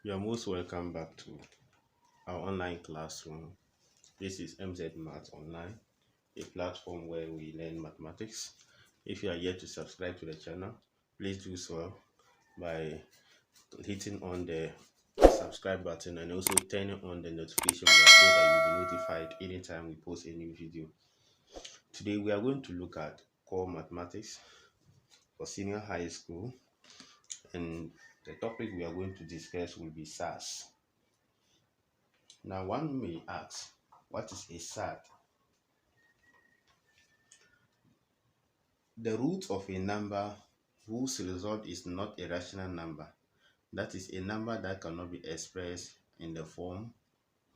You're most welcome back to our online classroom. This is MZ Math Online, a platform where we learn mathematics. If you are yet to subscribe to the channel, please do so by hitting on the subscribe button and also turning on the notification bell so that you'll be notified anytime we post a new video. Today we are going to look at core mathematics for senior high school, and the topic we are going to discuss will be SAS. Now, one may ask, what is a SAT? The root of a number whose result is not a rational number, that is, a number that cannot be expressed in the form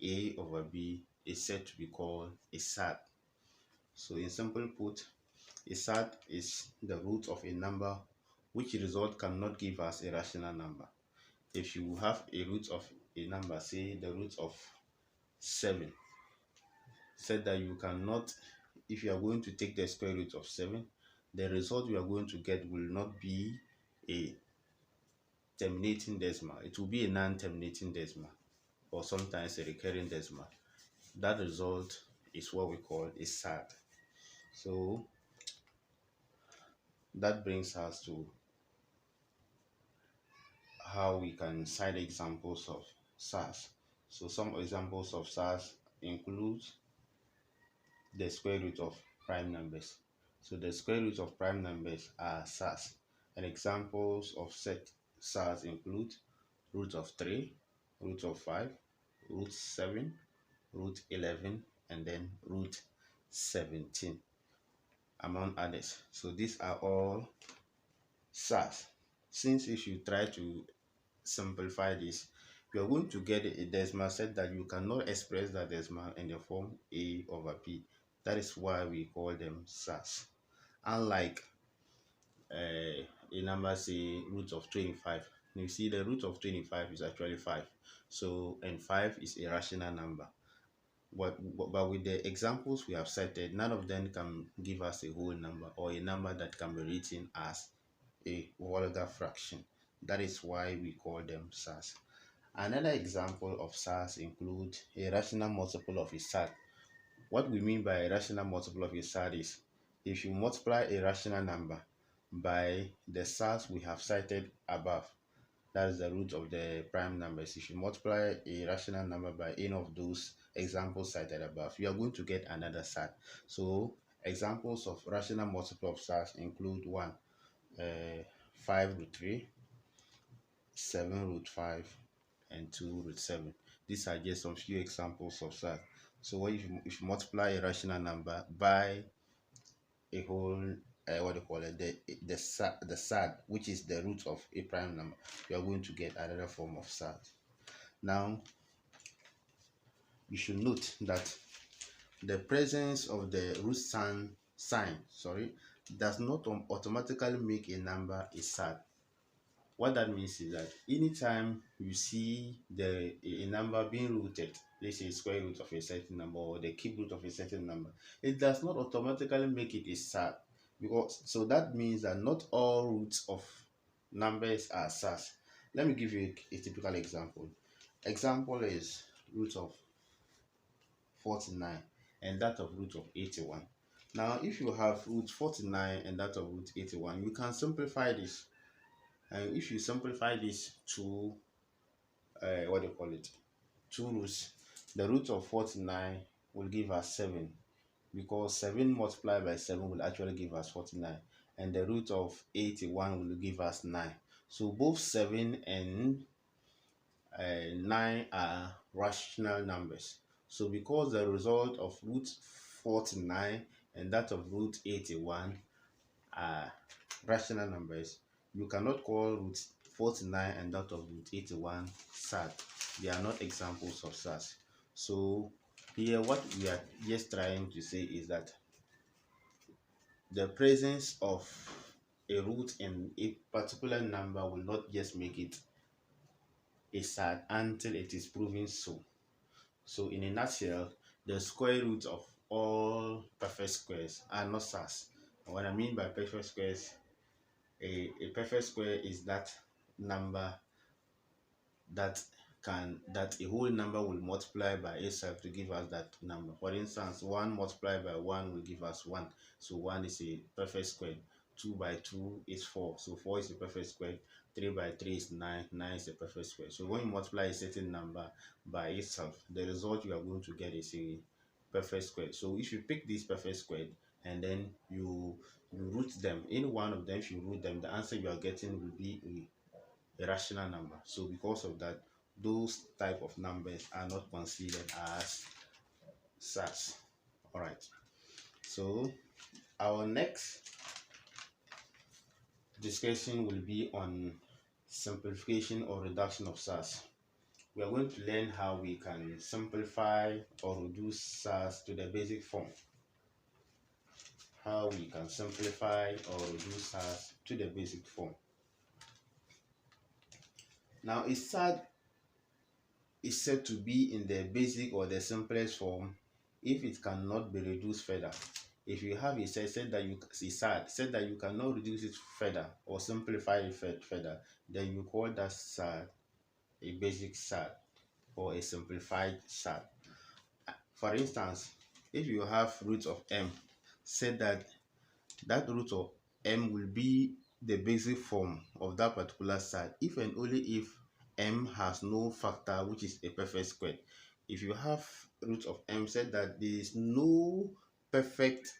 A over B, is said to be called a SAT. So, in simple put, a SAT is the root of a number which result cannot give us a rational number. If you have a root of a number, say the root of 7, said that you cannot, if you are going to take the square root of 7, the result you are going to get will not be a terminating decimal. It will be a non-terminating decimal, or sometimes a recurring decimal. That result is what we call a SAT. So that brings us to how we can cite examples of SAS. So some examples of SAS include the square root of prime numbers. So the square root of prime numbers are SAS, and examples of set SAS include root of 3, root of 5, root 7, root 11, and then root 17, among others. So these are all SAS. Since if you try to simplify this, you are going to get a decimal set that you cannot express that decimal in the form A over B. That is why we call them SAS. Unlike a number, say root of 25, you see the root of 25 is actually 5. So, and 5 is a rational number. But with the examples we have cited, none of them can give us a whole number or a number that can be written as a vulgar fraction. That is why we call them SAS. Another example of SAS include a rational multiple of a SAT. What we mean by a rational multiple of a SAT is if you multiply a rational number by the SATs we have cited above, that is the root of the prime numbers. If you multiply a rational number by any of those examples cited above, you are going to get another SAT. So examples of rational multiple of SATs include 1, 5 root 3, 7 root 5, and 2 root 7. These are just some few examples of SAT. So if you multiply a rational number by a whole what do you call it, the SAT, which is the root of a prime number, you are going to get another form of SAT. Now you should note that the presence of the root sign does not automatically make a number a SAT. What that means is that anytime you see a number being rooted, let's say square root of a certain number or the cube root of a certain number, it does not automatically make it a SAT. So that means that not all roots of numbers are SATs. Let me give you a typical example. Example is root of 49 and that of root of 81. Now, if you have root 49 and that of root 81, you can simplify this. And if you simplify this to two roots, the root of 49 will give us 7, because 7 multiplied by 7 will actually give us 49, and the root of 81 will give us 9. So both 7 and 9 are rational numbers. So because the result of root 49 and that of root 81 are rational numbers, you cannot call root 49 and that of root 81 SAT. They are not examples of SAS. So here what we are just trying to say is that the presence of a root in a particular number will not just make it a SAT until it is proven so. So in a nutshell, the square root of all perfect squares are not SAS. And what I mean by perfect squares, a perfect square is that number that that a whole number will multiply by itself to give us that number. For instance, 1 multiplied by 1 will give us 1. So 1 is a perfect square. 2 by 2 is 4. So 4 is a perfect square. 3 by 3 is 9. 9 is a perfect square. So when you multiply a certain number by itself, the result you are going to get is a perfect square. So if you pick this perfect square and then you root them, in one of them, if you root them, the answer you are getting will be a rational number. So because of that, those type of numbers are not considered as SARS. All right. So our next discussion will be on simplification or reduction of SARS. We are going to learn how we can simplify or reduce SARS to the basic form. How we can simplify or reduce SARS to the basic form. Now, a SARS is said to be in the basic or the simplest form if it cannot be reduced further. If you have a SARS said that you cannot reduce it further or simplify it further, then you call that SARS a basic SARS or a simplified SARS. For instance, if you have root of m, said that root of m will be the basic form of that particular SARS if and only if m has no factor which is a perfect square. If you have root of m, said that there is no perfect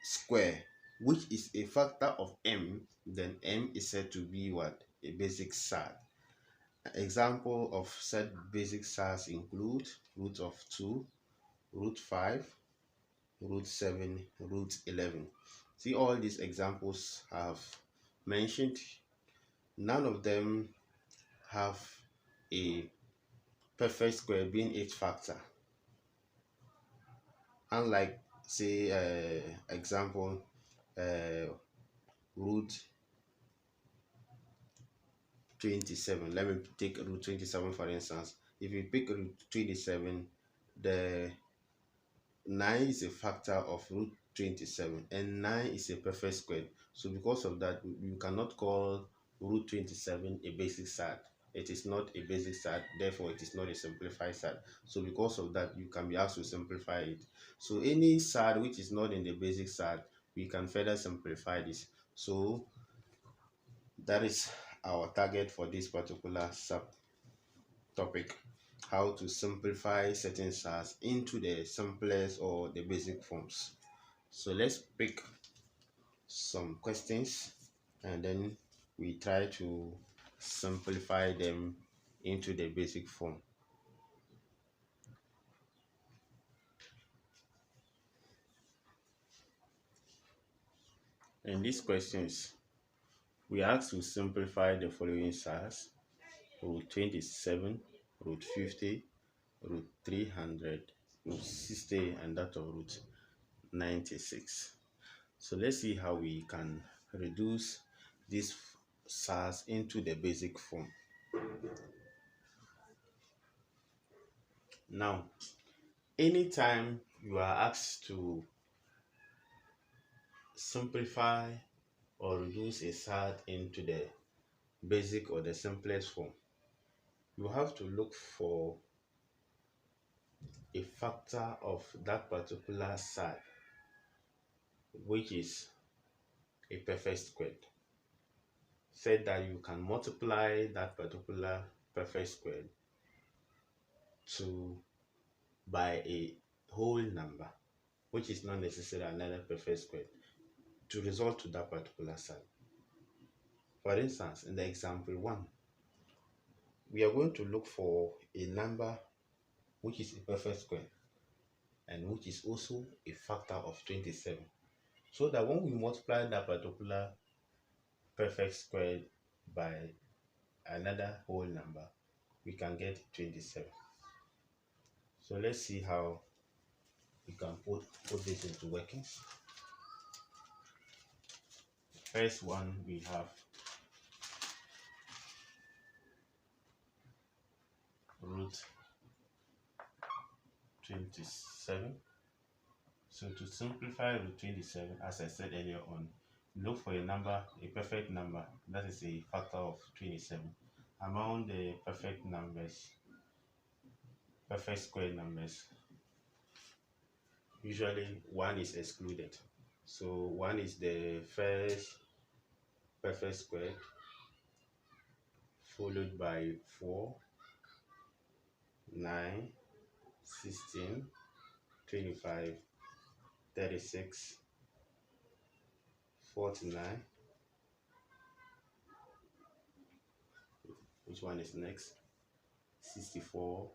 square which is a factor of m, then m is said to be what? A basic SARS. Example of said basic SARS include root of 2, root 5, root 7, root 11. See, all these examples I have mentioned, none of them have a perfect square being its factor. Unlike, say, example, root 27. Let me take root 27 for instance. If you pick root 27, the 9 is a factor of root 27 and 9 is a perfect square. So because of that, you cannot call root 27 a basic SARS. It is not a basic SARS, therefore it is not a simplified SARS. So because of that, you can be asked to simplify it. So any SARS which is not in the basic SARS, we can further simplify this. So that is our target for this particular subtopic: how to simplify certain SARS into the simplest or the basic forms. So let's pick some questions and then we try to simplify them into the basic form. In these questions, we ask to simplify the following SARS: root 27, root 50, root 300, root 60, and that of root 96. So let's see how we can reduce this SARS into the basic form. Now, anytime you are asked to simplify or reduce a SARS into the basic or the simplest form, you have to look for a factor of that particular SARS which is a perfect square. Said that you can multiply that particular perfect square by a whole number which is not necessarily another perfect square to result to that particular SARS. For instance, in the example 1, we are going to look for a number which is a perfect square and which is also a factor of 27, so that when we multiply that particular perfect square by another whole number, we can get 27. So let's see how we can put this into workings. First one, we have root 27. So to simplify root 27, as I said earlier on, look for a number, a perfect number, that is a factor of 27. Among the perfect numbers, perfect square numbers, usually 1 is excluded. So 1 is the first perfect square, followed by 4, 9, 16, 25, 36, 49. Which one is next? 64,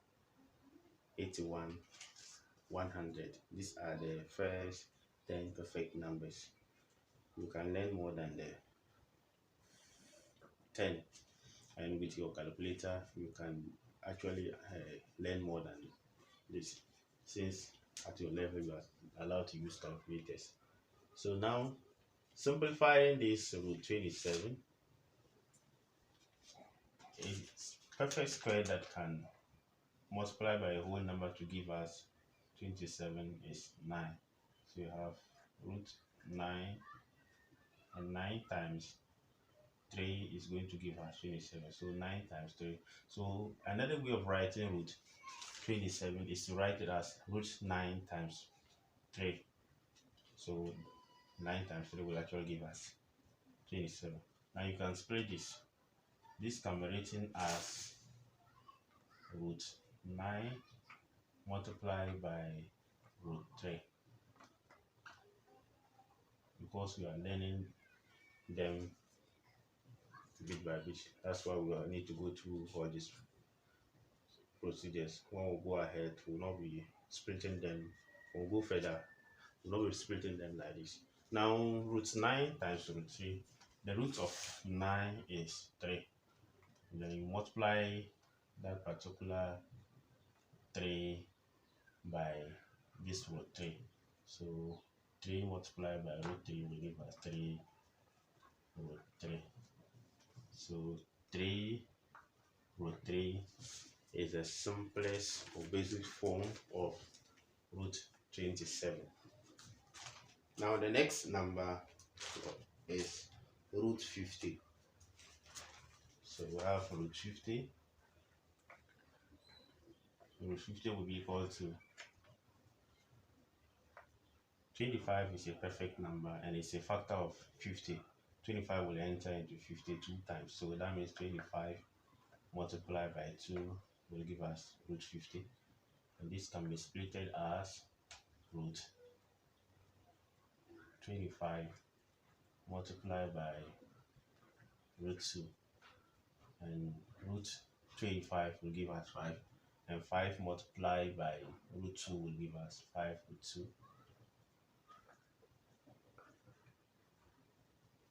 81, 100. These are the first 10 perfect numbers. You can learn more than the 10, and with your calculator you can actually learn more than this, since at your level you are allowed to use calculators. So now, simplifying this root 27, it's perfect square that can multiply by a whole number to give us 27 is 9. So you have root 9, and 9 times 3 is going to give us 27. So 9 times 3. So another way of writing root 27 is to write it as root 9 times 3. So 9 times 3 will actually give us 27. Now you can split this. This can be written as root 9 multiplied by root 3, because we are learning them bit by bit. That's why we will need to go through all these procedures. When we go ahead, we will not be splitting them. When we go further, we will not be splitting them like this. Now, root 9 times root 3, the root of 9 is 3. And then you multiply that particular 3 by this root 3. So 3 multiplied by root 3 will give us 3 root 3. So 3 root 3 is the simplest or basic form of root 27. Now the next number is root 50. So we have root 50. Root 50 will be equal to 25 is a perfect number and it's a factor of 50. 25 will enter into 52 times. So that means 25 multiplied by 2 will give us root 50. And this can be split as root 25 multiplied by root 2. And root 25 will give us 5. And 5 multiplied by root 2 will give us 5 root 2.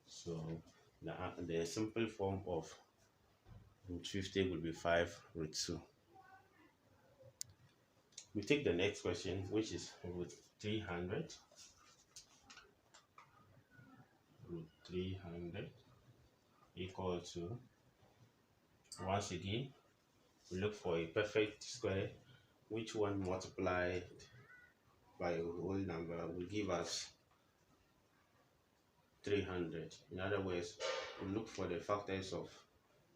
So the simple form of root 50 will be 5 root 2. We take the next question, which is root 300. Root 300 equal to, once again, we look for a perfect square, which one multiplied by a whole number will give us 300. In other words, we look for the factors of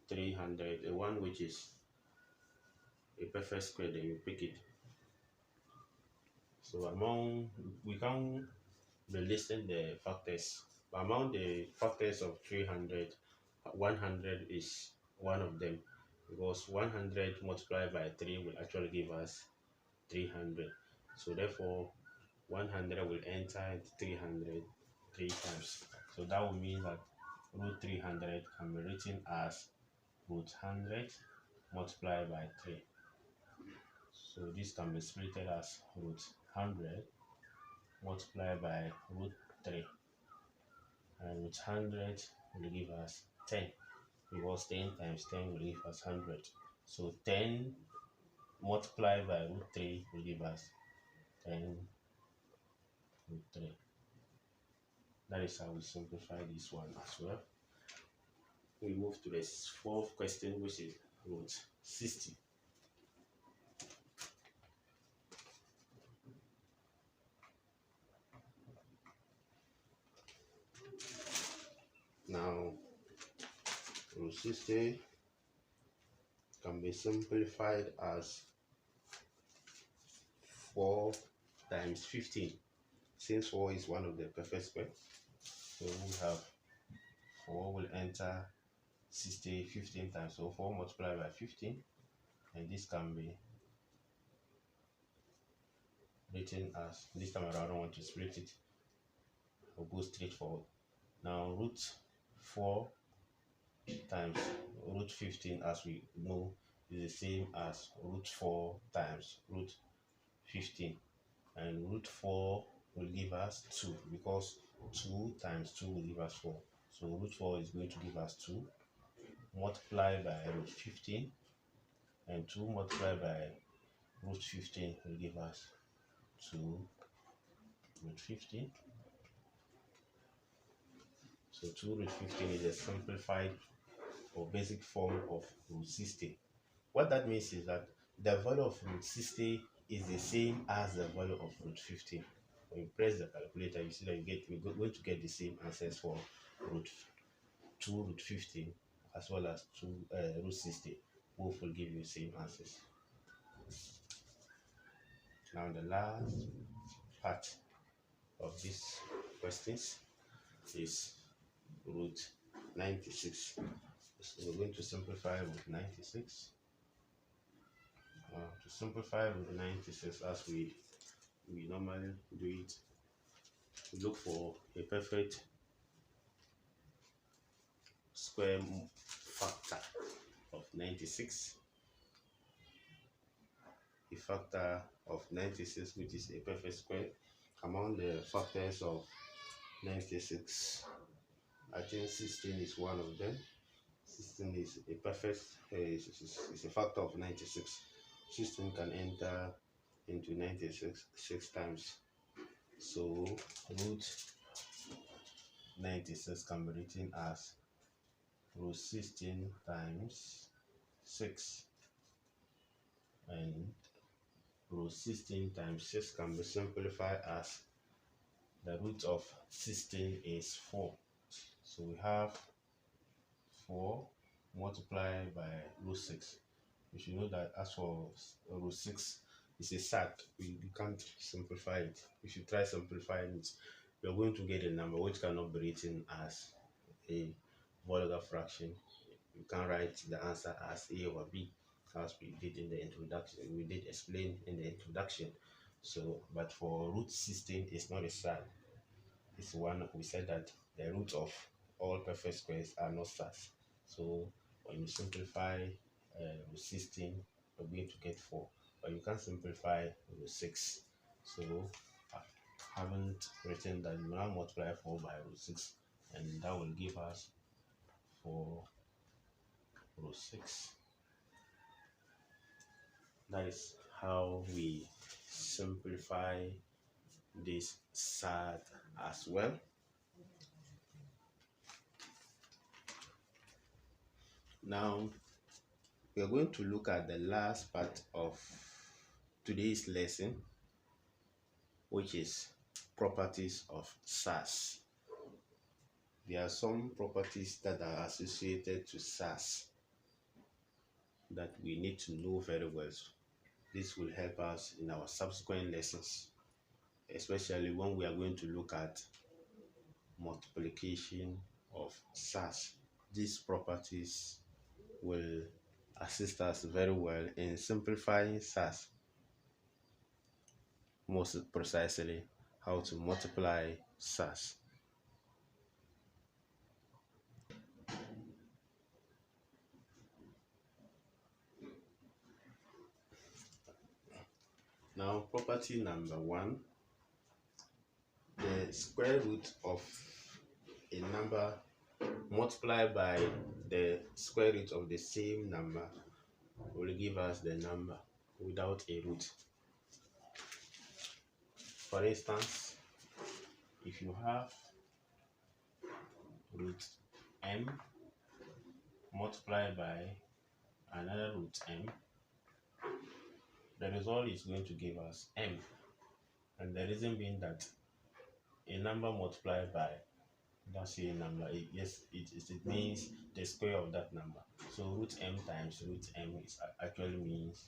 300, the one which is a perfect square, then you pick it. So we can be listing the factors. Among the factors of 300, 100 is one of them, because 100 multiplied by 3 will actually give us 300. So therefore, 100 will enter 300 3 times. So that will mean that root 300 can be written as root 100 multiplied by 3. So this can be split as root 100 multiplied by root 3. And root 100 will give us 10, because 10 times 10 will give us 100. So 10 multiplied by root 3 will give us 10 root 3. That is how we simplify this one as well. We move to the fourth question, which is root 60. Now, root 60 can be simplified as 4 times 15. Since 4 is one of the perfect square, so we have 4 will enter 60 15 times. So 4 multiplied by 15, and this can be written as, this time around I don't want to split it, I'll go straight forward. Now root 4 times root 15, as we know, is the same as root 4 times root 15, and root 4 will give us 2, because 2 times 2 will give us 4. So root 4 is going to give us 2 multiplied by root 15, and 2 multiplied by root 15 will give us 2 root 15. So 2 root 15 is a simplified or basic form of root 60. What that means is that the value of root 60 is the same as the value of root 15. When you press the calculator, you see that you're going to get the same answers for root 2 root 15 as well as 2 root 60. Both will give you the same answers. Now the last part of these questions is root 96. So we're going to simplify root 96. To simplify root 96, as we normally do it, we look for a perfect square factor of 96. A factor of 96, which is a perfect square. Among the factors of 96, I think 16 is one of them. 16 is a perfect, is a factor of 96. 16 can enter into 96 6 times. So root 96 can be written as root 16 times 6, and root 16 times 6 can be simplified as the root of 16 is 4. So we have 4 multiplied by root 6. You should know that as for root 6, it's a SAT. You can't simplify it. If you try simplifying it, you're going to get a number which cannot be written as a vulgar fraction. You can write the answer as A or B, as we did in the introduction. We did explain in the introduction. So, but for root 16, it's not a SAT. It's one. We said that the root of all perfect squares are not SATs. So when you simplify root 16, you're going to get 4, but you can simplify root 6. So I haven't written that. You now multiply 4 by root 6, and that will give us 4 root 6. That is how we simplify this SAT as well. Now we are going to look at the last part of today's lesson, which is properties of SAS. There are some properties that are associated to SAS that we need to know very well. This will help us in our subsequent lessons, especially when we are going to look at multiplication of SAS. These properties will assist us very well in simplifying SAS. Most precisely, how to multiply SAS. Now, property number 1, the square root of a number multiplied by the square root of the same number will give us the number without a root. For instance, if you have root m multiplied by another root m, the result is going to give us m. And the reason being that a number multiplied by that same number, it means the square of that number. So root m times root m is actually means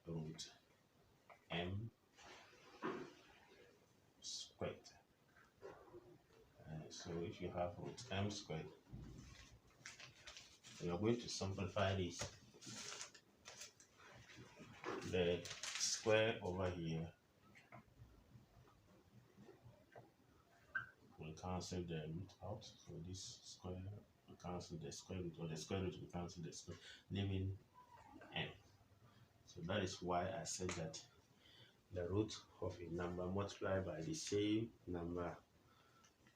root if you have root m squared, we are going to simplify this. The square over here will cancel the root out. So this square will cancel the square root, or the square root will cancel the square, leaving m. So that is why I said that the root of a number multiplied by the same number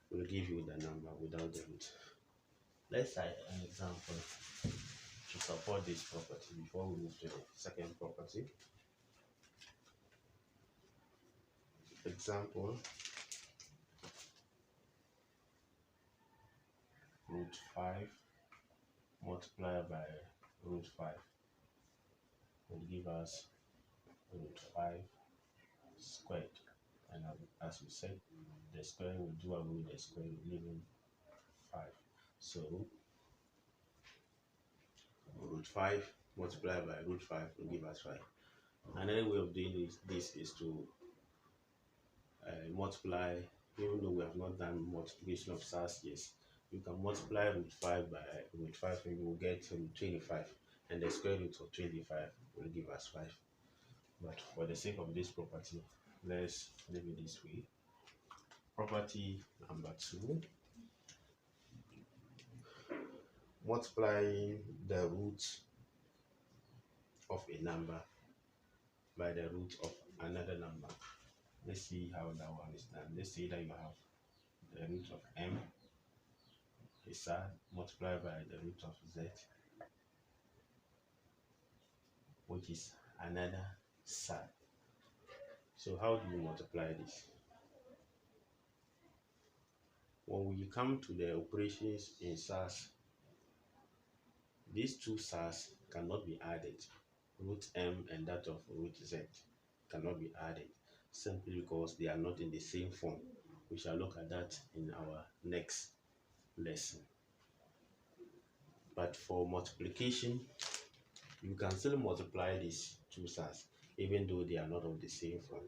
will give you the number without the root. Let's cite an example to support this property before we move to the second property. Example, root 5 multiplied by root 5 will give us root 5 squared. And as we said, the square will do away with the square, leaving 5. So root 5 multiplied by root 5 will give us 5. Another way of doing this is to multiply, even though we have not done multiplication of SARS yet. You can multiply root 5 by root 5 and you will get 25, and the square root of 25 will give us 5. But for the sake of this property, let's leave it this way. Property number 2, multiplying the root of a number by the root of another number. Let's see how that one is done. Let's say that you have the root of m is multiplied by the root of z, which is another sad. So how do you multiply this? When we come to the operations in SAS, these two SAS cannot be added. Root m and that of root z cannot be added, simply because they are not in the same form. We shall look at that in our next lesson. But for multiplication, you can still multiply these two SAS even though they are not of the same form.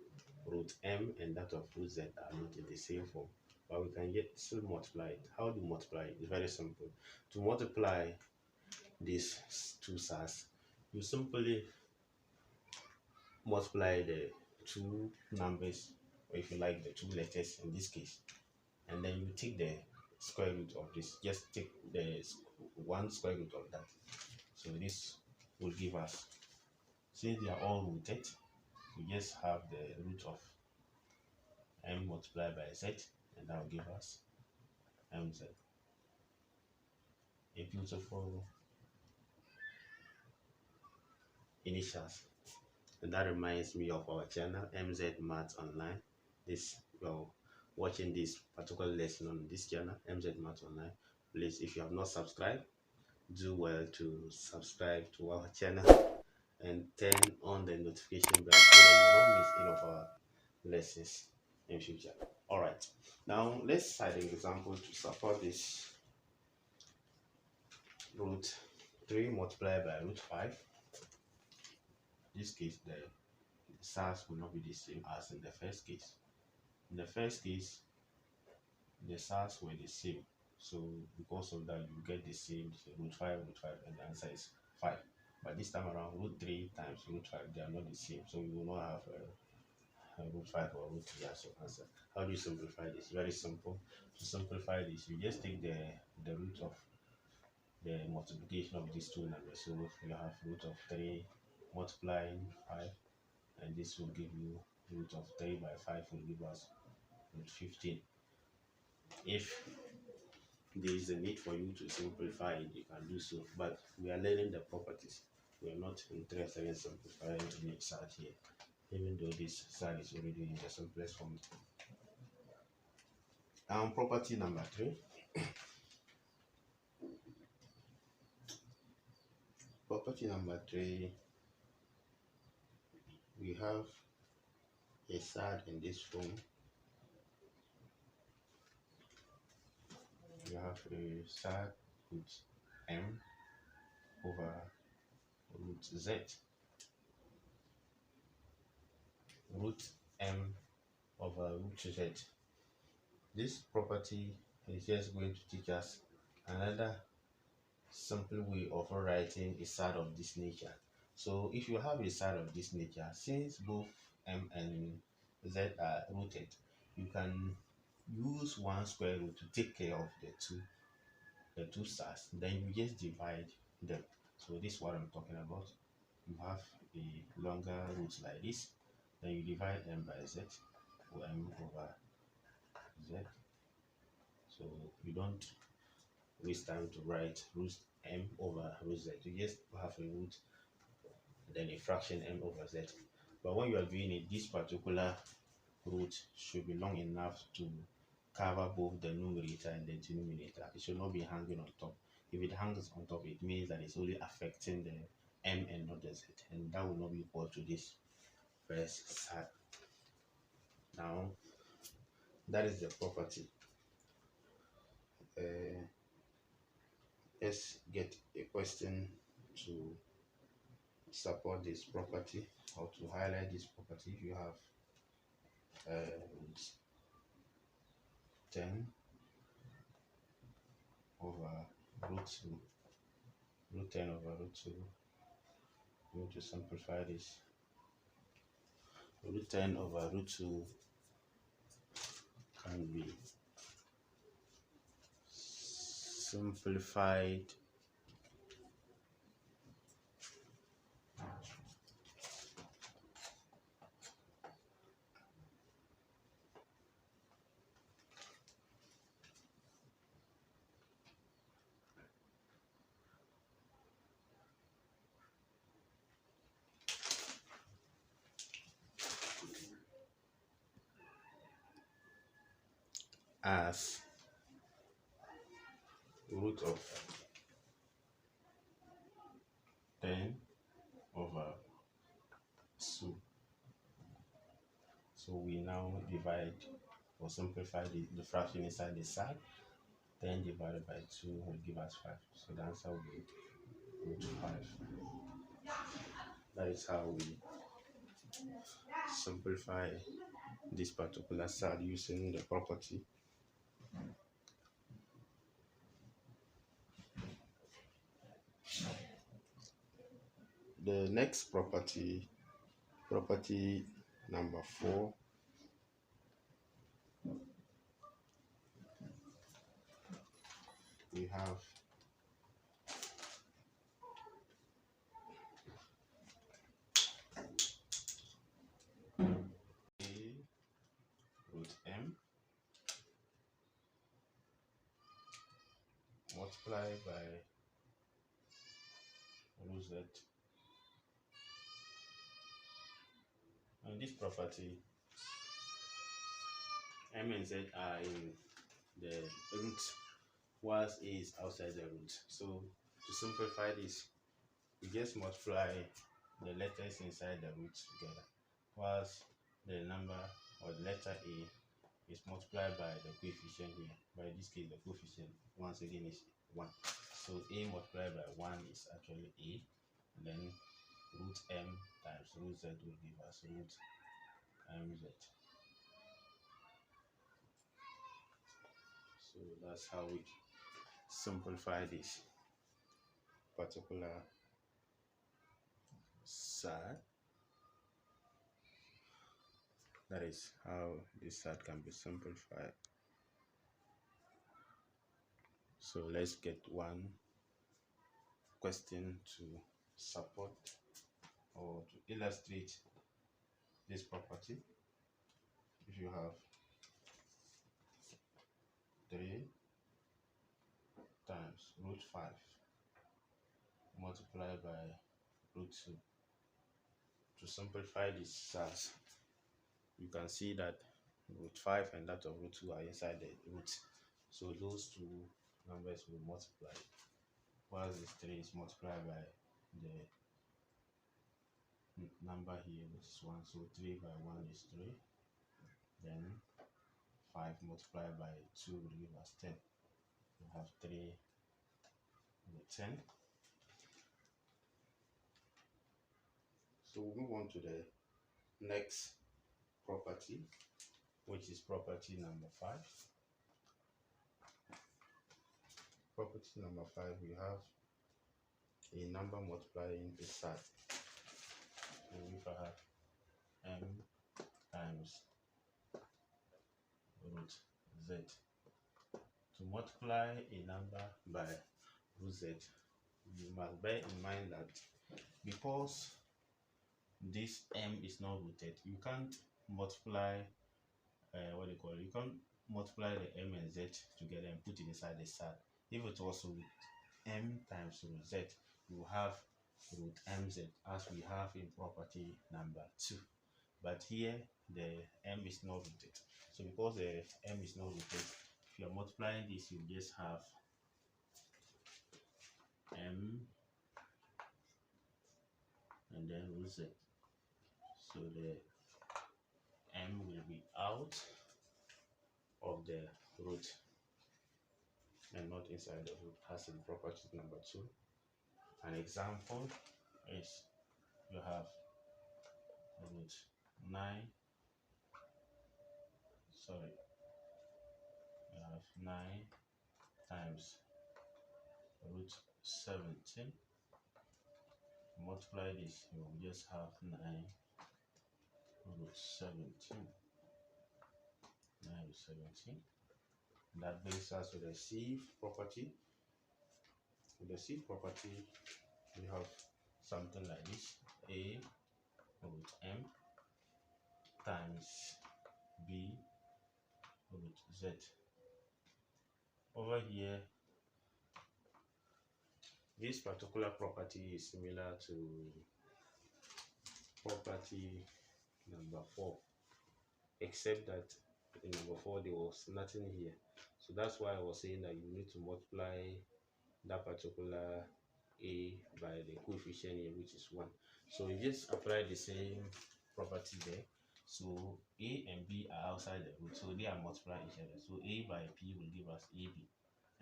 Root m and that of root z are not in the same form, but we can still multiply it. How do you multiply it? It's very simple. To multiply these two SAS, you simply multiply the two numbers, or if you like, the two letters in this case, and then you take the square root of this. Just take the one square root of that. So this will give us, since they are all rooted, we just have the root of m multiplied by z, and that will give us mz. A beautiful initials. And that reminds me of our channel, MZ Maths Online. You're watching this particular lesson on this channel, MZ Maths Online. Please, if you have not subscribed, do well to subscribe to our channel and turn on the notification bell so that you don't miss any of our lessons in future. Alright, now let's cite an example to support this. Root 3 multiplied by root 5. In this case, the SAS will not be the same as in the first case. In the first case, the SAS were the same. So because of that, you get the same, so root 5, and the answer is 5. But this time around, root 3 times root 5, they are not the same. So you will not have a root 5 or root 3 as your answer. How do you simplify this? Very simple. To simplify this, you just take the root of the multiplication of these two numbers. So you have root of 3 multiplying 5, and this will give you root of 3 by 5 will give us root 15. If there is a need for you to simplify it, you can do so, but we are learning the properties. We are not interested in simplifying any side here, even though this side is already in the simplest form. Property number 3. Property number 3, we have a side in this form. We have a side with m over root z. Root m over root z. This property It's just going to teach us another simple way of writing a side of this nature. So if you have a side of this nature, since both m and z are rooted, you can use one square root to take care of the two sides. Then you just divide them. So this is what I'm talking about. You have a longer root like this, then you divide m by z, or m over z. So you don't waste time to write root m over root z. You just have a root, then a fraction m over z. But when you are doing it, this particular root should be long enough to cover both the numerator and the denominator. It should not be hanging on top. If it hangs on top, it means that it's only affecting the m and not the z, and that will not be equal to this first side. Now, that is the property. Let's get a question to support this property or to highlight this property. If you have root 10 over root 2, root 10 over root 2, I'm going to simplify this. Root 10 over root 2 can be simplified as root of 10 over 2. So we now divide or simplify the fraction inside the side. 10 divided by 2 will give us 5. So the answer will be root 5. That is how we simplify this particular side using the property. The next property number 4, we have a root m multiplied by root z. And this property, m and z are in the root, whilst a is outside the root. So to simplify this, we just multiply the letters inside the root together, whilst the number or the letter a is multiplied by the coefficient here. But in this case, the coefficient once again is 1. So a multiplied by 1 is actually a, and then root m times root z will give us root mz. So that's how we simplify this particular side. That is how this side can be simplified. So let's get one question to support or to illustrate this property. If you have 3 times root 5 multiplied by root 2, to simplify this size, you can see that root 5 and that of root 2 are inside the root. So those two numbers will multiply, while this 3 is multiplied by the number here, which is 1. So 3 by 1 is 3. Then 5 multiplied by 2 will give us 10. We have 3 with 10. So we'll move on to the next property, which is property number 5. Property number 5, we have a number multiplying a SAT. So if I have m times root z, to multiply a number by root z, you must bear in mind that because this m is not rooted, you can't multiply you can't multiply the m and z together and put it inside the SAT. If it was root m times root z, you have root mz as we have in property number 2. But here the m is not rooted. So because the m is not rooted, if you are multiplying this, you just have m and then root z. So the m will be out of the root and not inside the root, as in property number 2. An example is you have root 9, you have 9 times root 17. Multiply this, you will just have 9 root 17. 9 root 17. That brings us to the sieve property. With the sieve property, we have something like this: a root m times b root z. Over here, this particular property is similar to property number 4, except that in number 4 there was nothing here. So that's why I was saying that you need to multiply that particular a by the coefficient here, which is 1. So you just apply the same property there. So a and b are outside the root, so they are multiplying each other. So a by p will give us ab,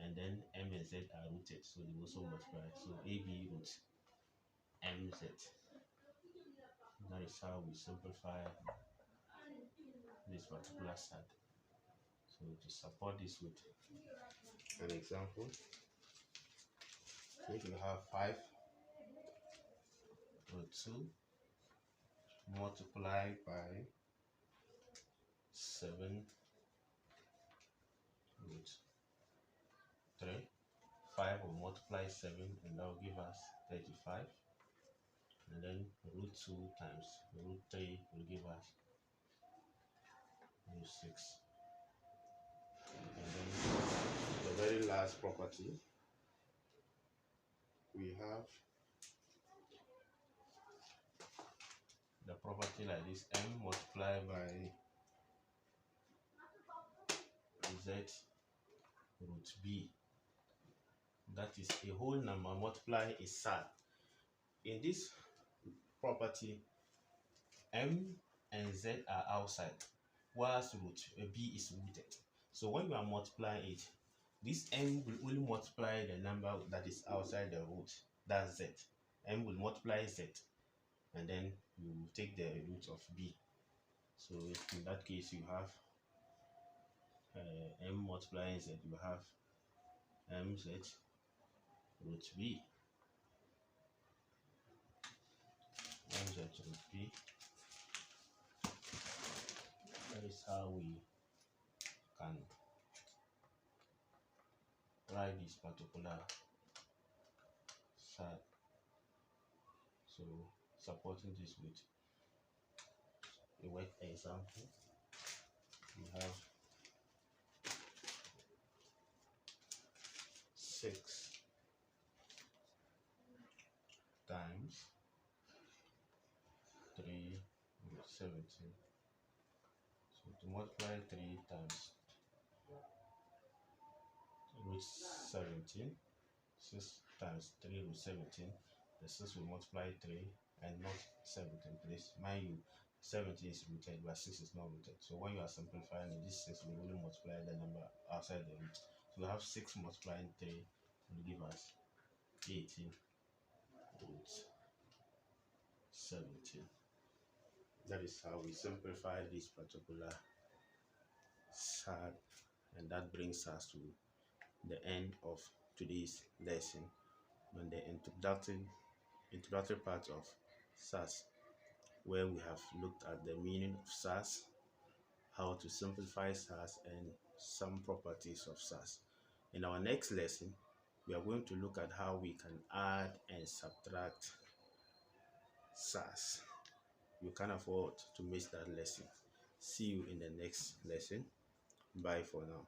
and then m and z are rooted, so they also multiply. So ab root mz. That is how we simplify this particular SAT. So to support this with an example, if you have 5 root 2 multiplied by 7 root 3, 5 will multiply 7 and that will give us 35, and then root 2 times root 3 will give us root 6. And then the very last property, we have the property like this: m multiplied by z root b. That is a whole number multiply a SAT. In this property, m and z are outside, whilst root b is rooted. So when you are multiplying it, this m will only multiply the number that is outside the root, that's z. M will multiply z, and then you take the root of b. So in that case, you have m multiplying z, you have mz root b. Mz root b. That is how we can write this particular SAT. So supporting this with a work example, we have 6 times 3 root 17. So to multiply 3 times root 17, 6 times 3 root 17, the 6 will multiply 3 and not 17, please. Mind you, 17 is rooted, but 6 is not rooted. So when you are simplifying it, this 6 will only multiply the number outside the root. So we have 6 multiplying 3 will give us 18 root 17. That is how we simplify this particular SAT, and that brings us to the end of today's lesson on the introductory part of SAS, where we have looked at the meaning of SAS, how to simplify SAS, and some properties of SAS. In our next lesson, we are going to look at how we can add and subtract SAS. You can't afford to miss that lesson. See you in the next lesson. Bye for now.